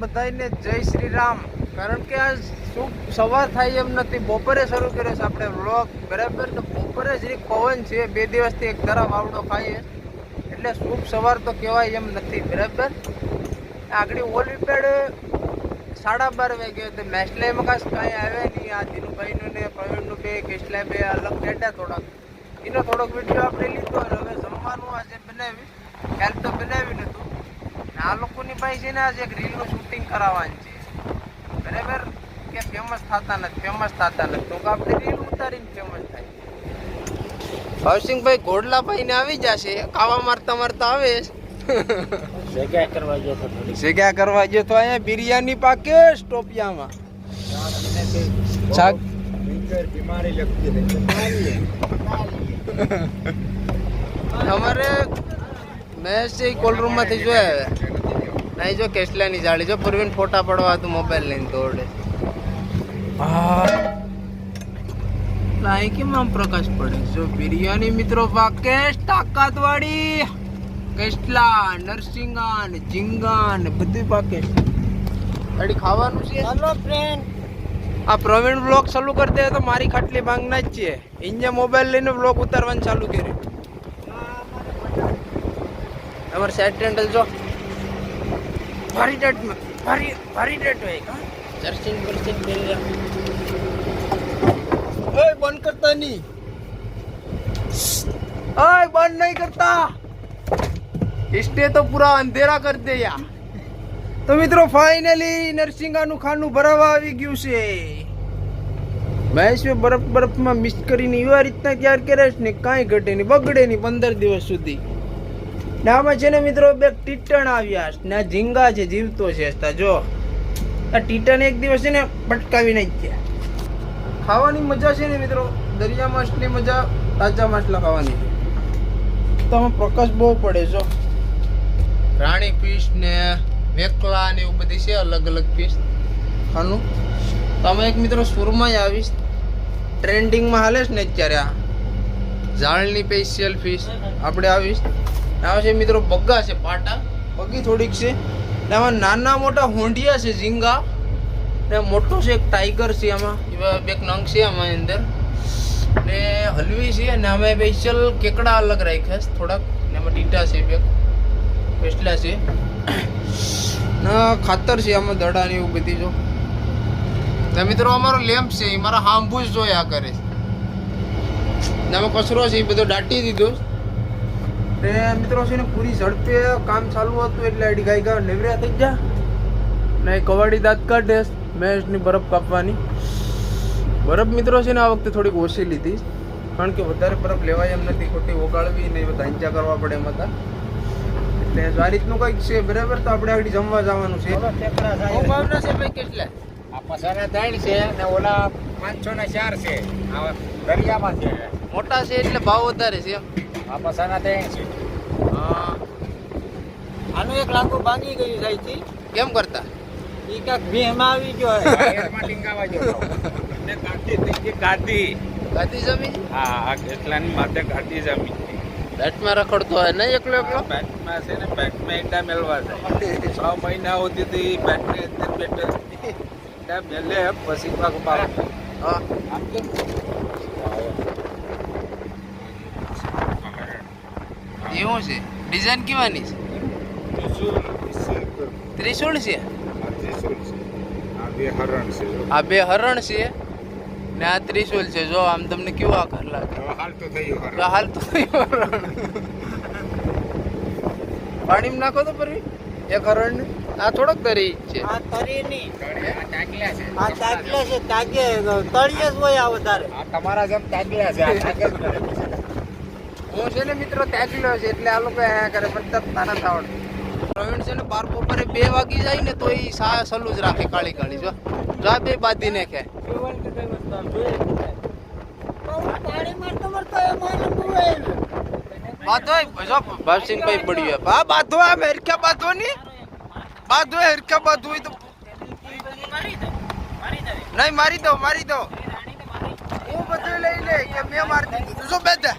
બધાને જય શ્રી રામ. કારણ કે આ શુભ સવાર થાય એમ નથી, બપોરે શરૂ કર્યો છે આપણે વ્લોગ, બરાબર. તો બપોરે જરીક પવન છે, 2 દિવસથી એક તરફ આવડો ખાઈએ એટલે શુભ સવાર તો કહેવાય એમ નથી, બરાબર. આગળ ઓલિપેડ 12:30 વાગે તો મેસલાઈમાં ખાસ કાંઈ આવે નહીં. આ ધીરુભાઈનું ને પ્રવીણનું બે કેસલા બે અલગ બેઠા થોડાક, એનો થોડોક વિડીયો આપણે લીધો. અને હવે જમવાનું આજે બનાવી, કાલ તો બનાવી નહોતું. આ લોકોની પાસે છે ને આજે એક રીલનું શૂટિંગ કરાવવાનું છે, બરાબર. કે ફેમસ થતા નથી તો આપણે રીલ ઉતારીને ફેમસ થાય. ભાવસિંહભાઈ ઘોડલાભાઈ ને આવી જશે, ખાવા મારતા આવે. જગ્યા કરવા ગયો તો અહીંયા બિરયાની પાકે સ્ટોપિયામાં. અમારે મહેશ છે કોલરૂમ માંથી જોયા નહીં, જો કેસલાની જાળી જો પૂર્વીને ફોટા પડવા હતું મોબાઈલ લઈને દોડે. અહીં કેમ આમ પ્રકાશ પડે? જો બિરયાની મિત્રો પાકે તાકાત વાળી, કેસલા નરસિંગા ને ઝીંગા ને બધું પાકે. અડી ખાવાનું છે. હેલો ફ્રેન્ડ, આ પ્રવીણ બ્લોગ ચાલુ કરી દે તો મારી ખાટલી ભાંગના જ છે. ઇન્જે મોબાઈલ લઈને બ્લોગ ઉતારવાનું ચાલુ કર્યું. તમારે સેટ ટેન્ડલ જો ભારી ડેટ હોય કા જર્સિંગ બર્સિંગ પેલ્યા. ઓય બંધ કરતા નહીં, ઓય બંધ નહીં કરતા, इसने तो पूरा अंधेरा कर दे यार. तो મિત્રો ફાઇનલી નરસિંગાનું ખાનું ભરાવા આવી ગયું છે. મહેશ બરફમાં મિક્સ કરીને એવા રીતના તૈયાર કરે છે ને કાંઈ ઘટે નહીં, બગડે નહીં 15 દિવસ સુધી. ને આમાં છે ને મિત્રો બે ટીટણ આવ્યા છે ને આ ઝીંગા છે, જીવતો છે. જો આ ટીટણ એક દિવસ છે ને પટકાવીને જ ગયા. ખાવાની મજા છે ને મિત્રો, દરિયા માછલી મજા તાજા માછલા ખાવાની. તો આમાં પ્રકાશ બહુ પડે. જો રાણી ફિશ ને વેકલા ને એવું બધી છે, અલગ અલગ ફિશ ખાનું. તો અમે એક મિત્રો સુરમાઈ આવીશ, ટ્રેન્ડિંગમાં હાલે છે ને અત્યારે. આ ઝાડની સ્પેશિયલ ફિશ આપણે આવીશ. આ છે મિત્રો બગ્ગા છે, પાટા બગી થોડીક છે. આમાં નાના મોટા હોંડિયા છે ઝીંગા, ને મોટો છે એક ટાઈગર છે. આમાં એવા બે નંગ છે આમાં અંદર, ને હલવી છે. અને અમે સ્પેશિયલ કેકડા અલગ રાખ્યા છે થોડાક, ને એમાં ટીટા છે બે પેસ્ટલા છે ના ખાતર છે આમાં, દડા ને એવું બધી. જો મિત્રો અમારો લેમ્પ છે, એ મારા હાંભુ જ જોયા કરે છે. ને આમાં કચરો છે એ બધો દાટી દીધો. ને મિત્રો છે ને પૂરી ઝડપે કામ ચાલુ હતું એટલે આડી ગાય નેવર્યા થઈ ગયા. ને કવાડી દાંત કાઢે મેષની બરફ કાપવાની. બરફ મિત્રો છે ને આ વખતે થોડીક ઓછી લીધી, કારણ કે વધારે બરફ લેવાય એમ નથી, ખોટી ઓગાળવી ને બધા ધાંચા કરવા પડે એમ હતા. એટલે આ રીતનું કંઈક છે, બરાબર. તો આપણે આગળ જમવા જવાનું છે. ભાવના છે ભાઈ કેટલા? આ પસાના 3 છે ને ઓલા 500 ના 4 છે. આ દરિયામાં છે, મોટા છે એટલે ભાવ વધારે છે. આ પસાના 3 છે. હા, આનું એક લાંબુ ભાંગી ગયું જાય છે. કેમ કરતા? ઈ કાક ભીમાં આવી ગયો, એરમાં ટીંગાવા ગયો ને ગાડી જમી. હા, એટલાની માથે ગાડી જમી. પેટમાં રખડતો હોય ને એકલો પેટમાં છે ને, પેટમાં ઈંડા મેળવા જાય. 6 મહિના સુધી પેટની અંદર પેટ ઈંડા મેલે, પછી પાક પાક. હા, એવું છે. ડિઝાઇન કેવાની છે? ત્રિશુળ છે. આ બે હરણ છે ને આ ત્રિશુલ છે. જો આમ તમને કેવું આકાર લાગે. હાલ તો થયું હરણ. પાણીમાં નાખો તો પરવી એક હરણ ને. આ થોડોક તરી છે. આ તરી ની આ તાકલા છે. આ તાકલા છે, તાકે તળિયે જ હોય. આ વધારે આ તમારા જેમ તાકલા છે. આ તાકે હું છે ને મિત્રો તાકલો છે એટલે આ લોકો આ કરે, પણ તરતા નથી આવડતું. પ્રવીણ છે ને બાર બપોરે 2 વાગી જાય ને તો એ સલું જ રાખે, કાળી કાળી. જો જા બે બાંધી નાખે. ભાવસિંહભાઈ પડ્યું બા બાંધો. આ હેરકા બાંધો ની બાંધો, હેરકા બાંધવું હોય તો નહીં. મારી દો હું બધું લઈ લે કે મેં મારી દીધું. જો બેદે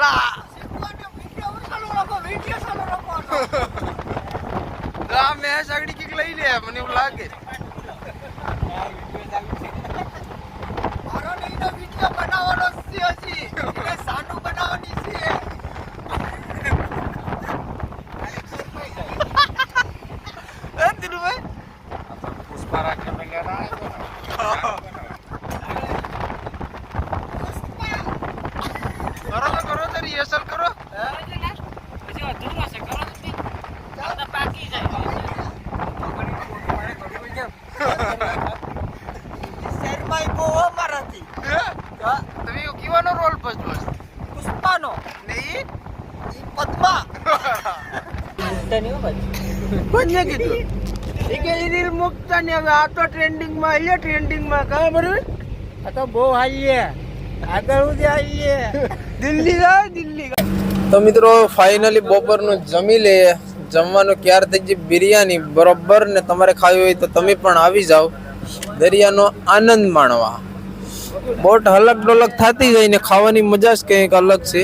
લા તમે કીવાનો રોલ ભજવો પુષ્પાનો નહીં પદ્મા કોને કીધું એ કે રીલ મુકતા ને હવે આ તો ટ્રેન્ડિંગ માં આવીએ ટ્રેન્ડિંગ માં કા બરોબર આ તો બહુ હાઈએ આગળ સુધી હાઈએ દિલ્હી જાય દિલ્હી. તો મિત્રો ફાઇનલી બપોરનું જમી લે. જમવાનું ક્યારે થઈ ગઈ બિરયાની બરોબર ને તમારે ખાવી હોય તો તમે પણ આવી જાઓ દરિયાનો આનંદ માણવા. બોટ હલક ડોલક થતી જાય ને ખાવાની મજા જ કંઈક અલગ છે.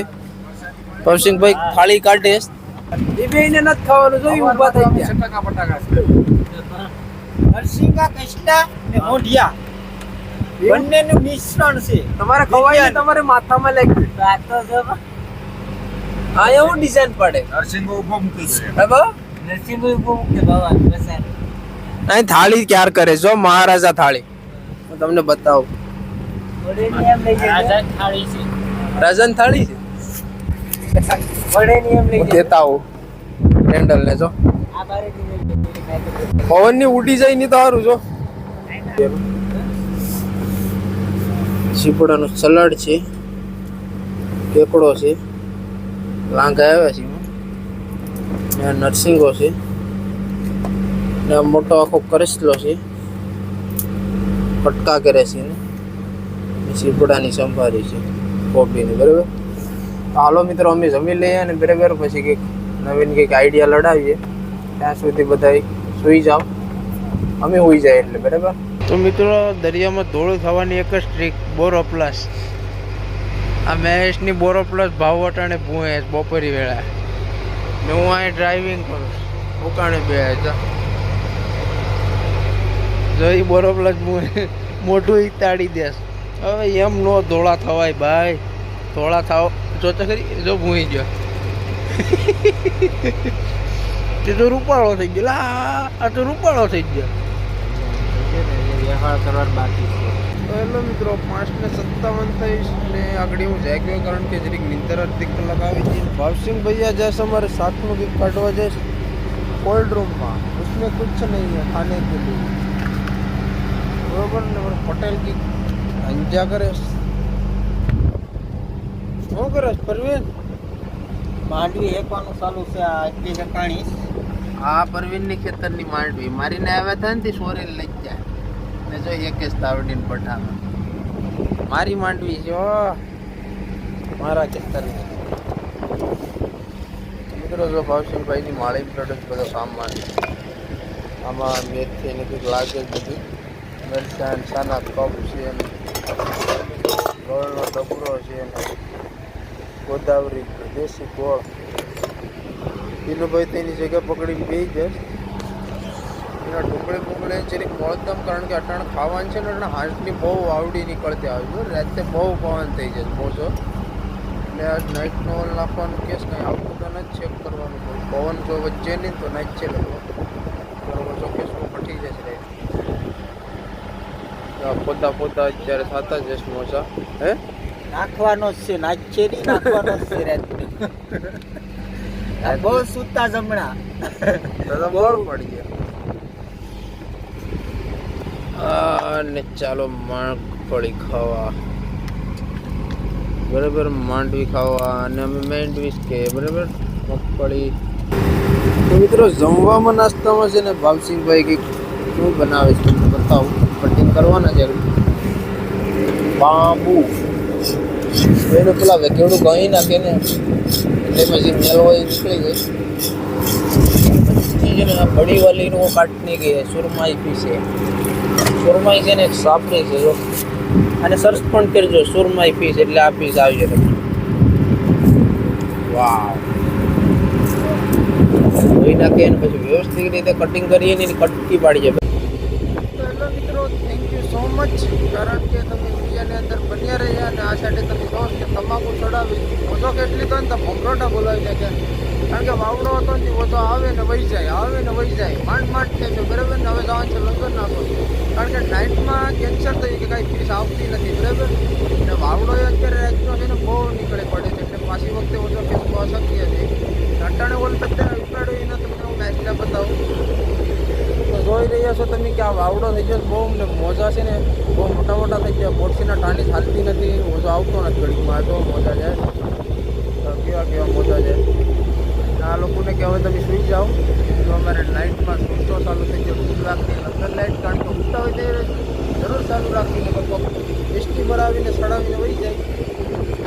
પવસિંગભાઈ થાળી કાઢે એ બેને નથી ખાવાનું જોયું ઊભા થઈ ગયા. નરસિંગા કૃષ્ણા ને મોઢિયા બંનેનું મિશ્રણ છે. તમારે ખવાય તમારે માથામાં લાગી આ તો જો આ એવું ડિઝાઇન પડે નરસિંહ ઉભો મૂકી દે. હવે નરસિંહ ઉભો મૂકે ભગવાન બસાર અહીં થાળી ક્યાર કરે જો મહારાજા થાળી હું તમને બતાવું. વડેની એમ લઈ જાય રાજા થાળી છે. રાજન થાળી છે વડેની એમ લઈ હું જાય દેતા આવું હેન્ડલ ને જો આ બારેની લઈ જાય પવન ની ઉડી જાય ની તો સારું જો. સીપડાનું સલાડ છે, કેકડો છે, લાંઘા આવ્યા છે, ને નરસિંગો છે, ને આ મોટો આખો કરેસલો છે, કટકા કરે છે ને સીપડાની સંભારી છે કોબીની. બરાબર તો હાલો મિત્રો અમે જમી લઈએ અને બરાબર પછી કંઈક નવીન કંઈક આઈડિયા લડાવીએ. ત્યાં સુધી બધા સૂઈ જાઓ, અમે સૂઈ જાય એટલે બરાબર. તો મિત્રો દરિયામાં ધોળું થવાની એક જ ટ્રીક બોરો પ્લસ. આ મહેશની બોરો પ્લસ ભાવવટાણે ભૂએ બપોરી વેળા ને હું અહીં ડ્રાઇવિંગ કરું ઉકાણે બે જોઈ બોરો પ્લસ ભૂએ મોઢું ઈ તાડી દેશ. હવે એમ નો ધોળા થવાય ભાઈ, ધોળા થાવ જો તો ખરી જો ભૂઈ ગયો તે તો રૂપાળો થઈ ગયો. આ તો રૂપાળો થઈ ગયો. વ્યવહાર કરવાનું બાકી છે. તો હેલો મિત્રો 5:57 થઈશ ને આગળ હું જાગ્યો કારણ કે જરીક નીંદર અડધી કલાક આવી હતી. ભાવસિંહ ભૈયા જैसे हमारे साथ में भी काटवा जैसे कोल्ड रूम में उसमें कुछ नहीं है खाने के लिए बरोबर ने होटल की अंजा करे શું કરે પરવીન? માંડવી હેકવાનું ચાલુ છે આ 21 આ પરવીનની ખેતરની માંડવી મારીને આવ્યા હતા ને તે સોરેલ લઈ જાય ને જો એક જ તાવડીને પઠામાં મારી માંડવી છે ઓ મારા ખેતરની. મિત્રો જો ભાવસિંહભાઈની માળી પ્રોડક્ટ બધો સામાન આમાં મેથી ને કંઈક લાગે જ બધું મરચાં સાના કપ છે અને ગોળનો ડબરો છે અને ગોદાવરી દેશી ગોળ. પીલુભાઈ તેની જગ્યા પકડી બેસી જાય એના ઢોકળે જરીક મોડદમ કારણ કે અટાણ ખાવાનું છે ને એટલે હાંસની બહુ આવડી નીકળતી આવી ગયું. રાતે બહુ પવન થઈ જશે મોજો એટલે આજ નાઇટનો ઓલ નાખવાનું કેસ કંઈ આવતું તો નથી ચેક કરવાનું. પવન જો વચ્ચે નહીં તો નાઇટ છે લગભગ બરોબર જો કેસમાં પટી જશે રાત પોતા અત્યારે થતા જશે મોજા હે નાખવાનો જ છે નાચેરી નાખવાનો જ છે રાત્રે બહુ સૂતા જમણા દાદા બોર પડી ગયા. ને ચાલો મગફળી ખાવા બરાબર, માંડવી ખાવા અને અમે મેન્ડવીસ કે બરાબર મગફળી. તો મિત્રો જમવામાં નાસ્તામાં છે ને ભાવસિંહભાઈ કંઈક શું બનાવે છે તમને બતાવું. કટિંગ કરવાના છે બાંબુ એનું પેલા વેકેડું ગઈ નાખે ને એટલે પછી મેલ હોય નીકળી ગઈ પછી છે ને આ બડી વાલીનું કાટની ગઈ સુરમાઈ પી છે. સુરમાઈ છે ને સાપડી છે જો અને સર્ચ પણ કરજો સુરમાઈ પીસ એટલે આ પીસ આવી જશે. વાવ ધોઈ નાખીએ અને પછી વ્યવસ્થિત રીતે કટિંગ કરીએ ને એની કટકી પાડી જાય. હેલો મિત્રો થેન્ક યુ સો મચ કારણ કે તમે વિડીયાની અંદર બન્યા રહ્યા અને આ સાઈડે તમે જો કે તમાકુ ચડાવી ઓછો કેટલી તો ને તો ભમરોટા બોલાવી નાખે કારણ કે વાવડો હતો ને ઓછો આવે ને વહી જાય માંડ થાય છે બરાબર ને હવે જવાનું છે લંગર નાખો કારણ કે નાઇટમાં કેન્સર થયું કે કાંઈ ફીસ આવતી નથી બરાબર ને વાવડો અત્યારે રાજનો છે ને બહુ નીકળે પડે છે એટલે પાછી વખતે ઓછો ફીસ બહુ અશક્ય છે. અટાણે ઓલ બધા ઉપાડ્યું એને તમને હું મેચના બતાવું તો જોઈ રહ્યા છો તમે કે આ વાવડો થઈ ગયો બહુ ને મોજા છે ને બહુ મોટા મોટા થઈ ગયા. પોર્સીના ટાણી હાલતી નથી, મોજો આવતો નથી ઘડીમાં. તો મોજા જાય તો કેવા મોજા જાય. આ લોકોને કે હવે તમે સુઈ જાઓ તો અમારે લાઇટમાં સ્વિચો ચાલુ થઈ ગયો. રાખીને અંદર લાઇટ કારણ કે ઉઠતા હોય તે જરૂર ચાલુ રાખીને એસટી ભરાવીને સડાવીને વહી જાય.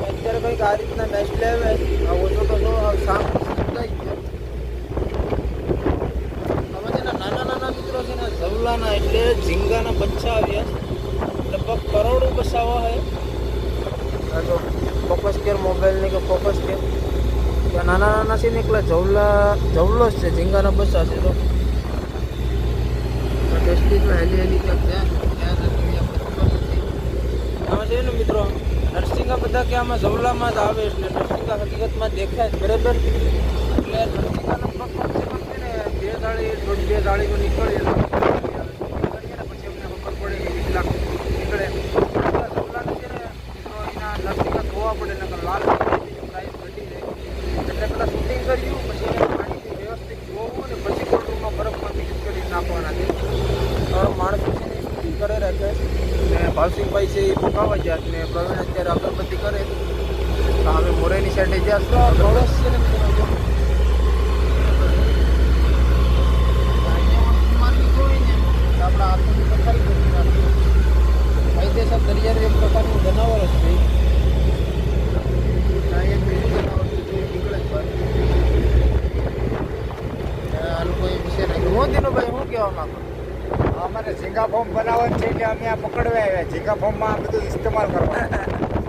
અત્યારે કંઈક આ રીતના મેચ લેવે આ ઓછો તો જો શામ થઈ ગયો. આમાં છે ને નાના નાના મિત્રો છે ને જવલાના એટલે ઝીંગાના બચ્ચા આવ્યા. લગભગ કરોડો બસાવા હે. આ તો ફોકસ કેર મોબાઈલની કે ફોકસ કેર નાના નાના છે ને એકલા જવલો જ છે. ઝીંગાના બચ્ચા છે. તો ટેસ્ટીમાં હેલી હેલી ક્યાંક આમાં છે ને મિત્રો નરસિંગા બધા કે આમાં જવલામાં જ આવે એટલે નરસિંગા હકીકતમાં દેખાય બરાબર. એટલે નરસિંગાનો પ્રકોપ છે ને 2 દાડી 2 દાડીમાં નીકળે પછી અમને ખબર પડે કે કેટલા નીકળે. જવલાનું છે ને એના નરસિંગા ધોવા પડે ને લાલ પ્રાઇસ ઘટી જાય. એટલે પેલા શૂટિંગ કર્યું પછી એને પાણીથી વ્યવસ્થિત ધોવું ને પછી કોલ્ડરૂમમાં બરફમાં મિક્સ કરી નાખવાના છે. માણસો છે ને શૂટિંગ કરે રાખે ને ભાવસિંહભાઈ છે એ પકાવવા ગયા ને પ્રવીણ અત્યારે અગરબત્તી કરે. તો હવે મોરેની સાઈડે જ્યાં ગળસ છે ને મિત્રો આપણા હાથોની પથારી કરી નાખી. કાયદેસર દરિયાનું એક પ્રકારનું જનાવર જ છે. એક બીજું જનાવર નીકળે જ આ લોકોએ વિશે નાખ્યું. મોદીનો ભાઈ શું કહેવા માંગો? અમારે ઝીંગા ફોર્મ બનાવવાનું છે એટલે અમે આ પકડવા આવ્યા. ઝીંગા ફોર્મમાં આ બધું ઇસ્તેમાલ કરવાનું.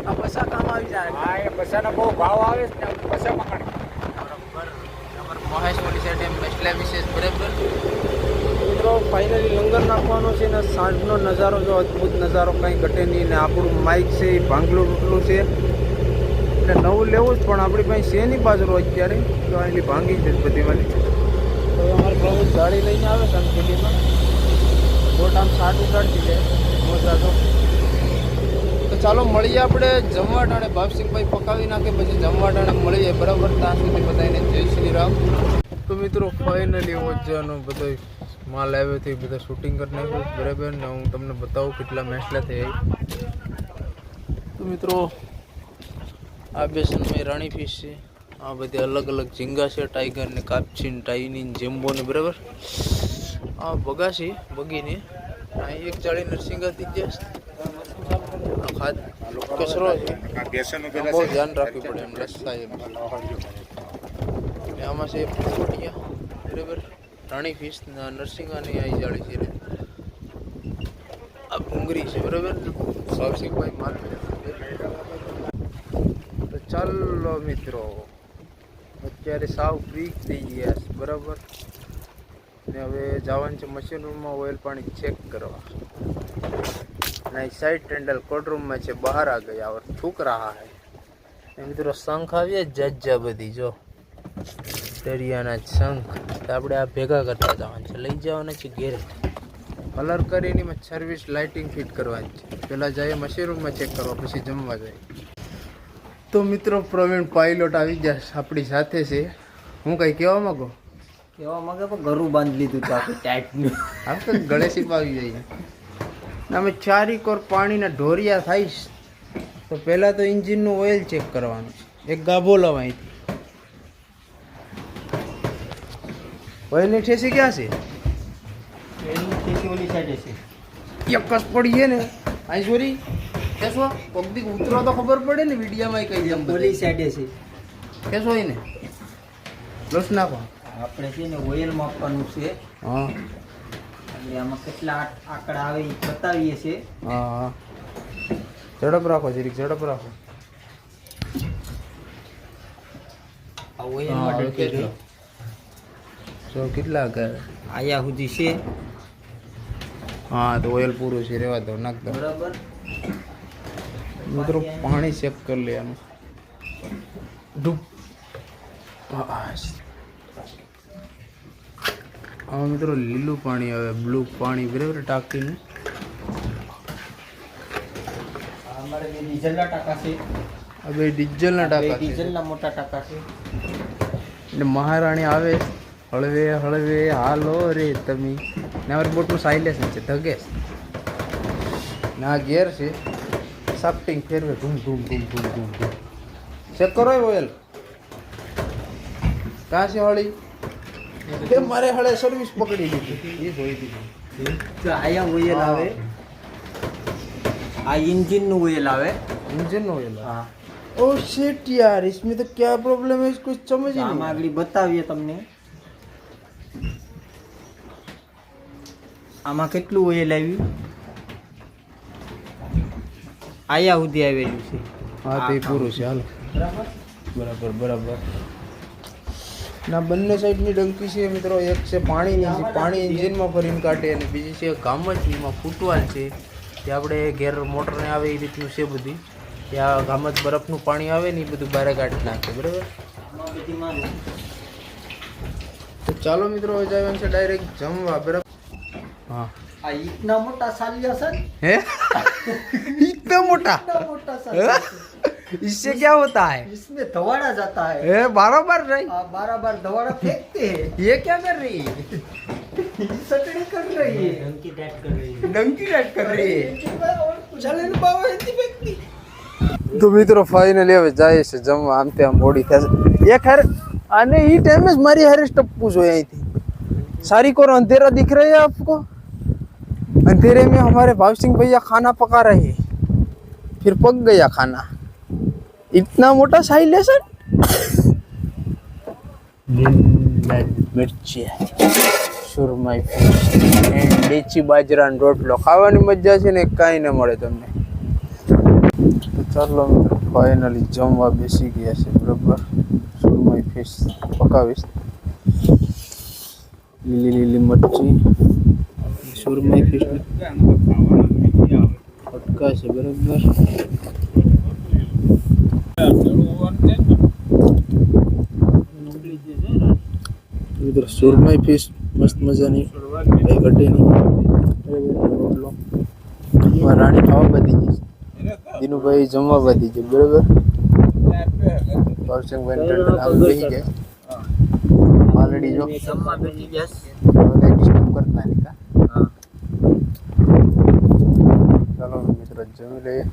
આ પૈસા કામ આવી જાય. હા, એ પૈસાનો બહુ ભાવ આવે છે ને પૈસા પકડ. બરાબર. મહેશવાડી સાઈડ એમ મેસલા વિશેષ બરાબર. મિત્રો ફાઇનલી લંગર નાખવાનો છે ને સાંજનો નજારો જો અદ્ભુત નજારો કંઈ ઘટે નહીં. ને આપણું માઇક છે એ ભાંગલું રૂટલું છે એટલે નવું લેવું જ પણ આપણી પાસે છે નહીં બાજરો અત્યારે તો એટલી ભાંગી છે બધી વાળી. તો અમારે પ્રમુખ ગાડી લઈને આવે સંકેલીમાં બોટ આમ સાટ ઉડાડતી જાય મોજા તો ચાલો મળીએ આપણે જમવા ટાણે. ભાવસિંહભાઈ પકાવી નાખે પછી જમવા ટાણે મળીએ બરાબર. ત્યાં સુધી બધાને જય શ્રી રામ. તો મિત્રો ફાઇનલી ઓજાનો બધો માલ આવ્યો હતો એ બધા શૂટિંગ કરી નાખ્યું બરાબર. ને હું તમને બતાવું કેટલા મેસલા થઈ. તો મિત્રો આ બેસનમાં રાણી ફિશ છે. આ બધી અલગ અલગ ઝીંગા છે. ટાઈગર ને કાપચી ને ટાઈની જેમ્બો ને બરાબર. આ બગાસી બગીની આ એક ચાળી નરસિંગાથી જ કચરો છે. બહુ ધ્યાન રાખવું પડે એમ રસ્તા એમ. આમાં છે પોપટિયા બરાબર. રાણી ફિશ નરસિંગાની આવી જાળી છે. આ ભૂંગરી છે બરાબર. ભાવસિંહભાઈ માલ તો ચાલો મિત્રો અત્યારે સાવ ફ્રી થઈ ગયા બરાબર. ને હવે જવાનું છે મશીન રૂમમાં ઓઇલ પાણી ચેક કરવા. नहीं साइड टेंडल कोल्ड रूम में છે બહાર आ गया और थूक रहा है. મિત્રો શંખ આવ્યા જज्जा બધી જો દરિયાના શંખ તો આપણે આ ભેગા કરતા જવાનું છે. લઈ જવાના છે ઘેરે કલર કરીને એમાં સર્વિસ લાઇટિંગ ફિટ કરવાની છે. પહેલાં જઈએ મશીન રૂમમાં ચેક કરવા પછી જમવા જાય. તો મિત્રો પ્રવીણ પાયલોટ આવી જાય આપણી સાથે છે. હું કંઈ કહેવા માંગો? કહેવા માંગે પણ ગરું બાંધી લીધું તો આપણે ટાઈટનું. આમ તો ગળેસી પાવી જાય. અમે ચારીક ઓર પાણીના ઢોરિયા થઈશ તો પહેલાં તો એન્જિનનું ઓઇલ ચેક કરવાનું છે. એક ગાભો લવ અહીંથી. ઓઇલની ઠેસી ક્યાં છે? ઓલી સાઈડે છે. એક કસ પડીએ ને અહીં સોરી કેસો પગદી ઉતરો તો ખબર પડે ને વિડીયામાં કઈ જેમ ઓલી સાઈડે છે. કેસો એને લોસ નાખો. આપણે છે ને ઓઇલ માપવાનું છે. હા એટલે આમાં કેટલા આંકડા આવે એ બતાવીએ છીએ. હા ઝડપ રાખો જરીક ઝડપ રાખો. આ ઓઇલમાં કેટલો જો કેટલા કરે આયા સુધી છે. હા તો ઓઇલ પૂરું છે રેવા દો નાખ દો બરાબર. મિત્રો પાણી ચેક કરી લેવાનું. ડૂબ હા મિત્રો લીલું પાણી આવે બ્લુ પાણી બરાબર ટાંકીને. અમારે બે ડીઝલના ટાંકા છે. આ બે ડીઝલના ટાંકા છે. ડીઝલના મોટા ટાંકા છે. એટલે મહારાણી આવે હળવે હળવે હાલો રે તમે ને અમારી બોટનું સાઇલેન્સ છે ધગેશ ને આ ગેર છે સાફ્ટિંગ ફેરવે ધૂમ ધૂમ ધૂમ ધૂમ ધૂમ ધૂમ ચેક કરો ઓઇલ કાં છે હળી તે મારે હળે સર્વિસ પકડી લીધી એ જોઈ દીધી તો આયા ઓઇલ આવે આ इंजन નું ઓઇલ આવે इंजन ऑयल હા ओ शिट यार इसमें तो क्या प्रॉब्लम है कुछ समझ ही આમ नहीं આગળ બતાવીએ તમને આમાં કેટલું ઓઇલ આવ્યું આયા સુધી આવેલું છે हाँ तो ये पूરું છે હાલો બરાબર બરાબર ના બંને સાઈડની ડંકી છે મિત્રો એક છે પાણીની છે પાણી એન્જિનમાં ભરીને કાઢે અને બીજી છે ગામચમાં ફૂટવાલ છે તે આપણે ઘેર મોટરને આવે એ રીતનું છે બધી ત્યાં ગામચ બરફનું પાણી આવે ને એ બધું બહાર કાઢી નાખે બરાબર આમાં બધી મારું તો ચાલો મિત્રો હવે જવાનું છે ડાયરેક્ટ જમવા બરાબર हाँ આ इतना મોટા સાલિયા છે है इतना मोटा इतना मोटा सालिया इससे क्या होता है इसमें धवाड़ा जाता है ए बार नहीं बार बार धवाड़ा फेंकते हैं ये क्या कर रही है सटड़ी कर रही है डंकी टैट कर रही है डंकी राइड कर रही है चले न बाबा हिंदी फेंकती તો મિત્રો ફાઇનલી હવે જાય છે જમવા આમ તેમ મોડી થશે એક હારે અને એ ટાઈમે જ મારી હારે ટપ્પુ જોઈએ અહીંથી सारी को अंधेरा दिख रहा है आपको अंधेरे में हमारे भाव सिंह भैया खाना पका रहे हैं फिर पक गया खाना इतना मोटा साइलेशन मिर्ची सुरमई લીચી બાજરાનો રોટલો ખાવાની મજા છે ને કાંઈ ન મળે તમને તો ચાલો મિત્રો ફાઇનલી જમવા બેસી ગયા છે બરાબર સુરમઈ ફિશ પકાવીશ લીલી લીલી મરચી સુરમઈ ફિશ પટકા છે બરાબર મિત્રો સુરમઈ ફિશ મસ્ત મજાની કઈ ઘટે નહીં રોટલો રાણી ખાવા બધી ગઈ દિનુભાઈ જમવા બધી છે બરાબર ભાવસિંહભાઈ ટંડન આવી બેસી ગયા ઓલરેડી જો सम्मा बेटी यस ડિસ્ટર્બ કરતા નહીં કા ચાલો મિત્રો જમી લઈએ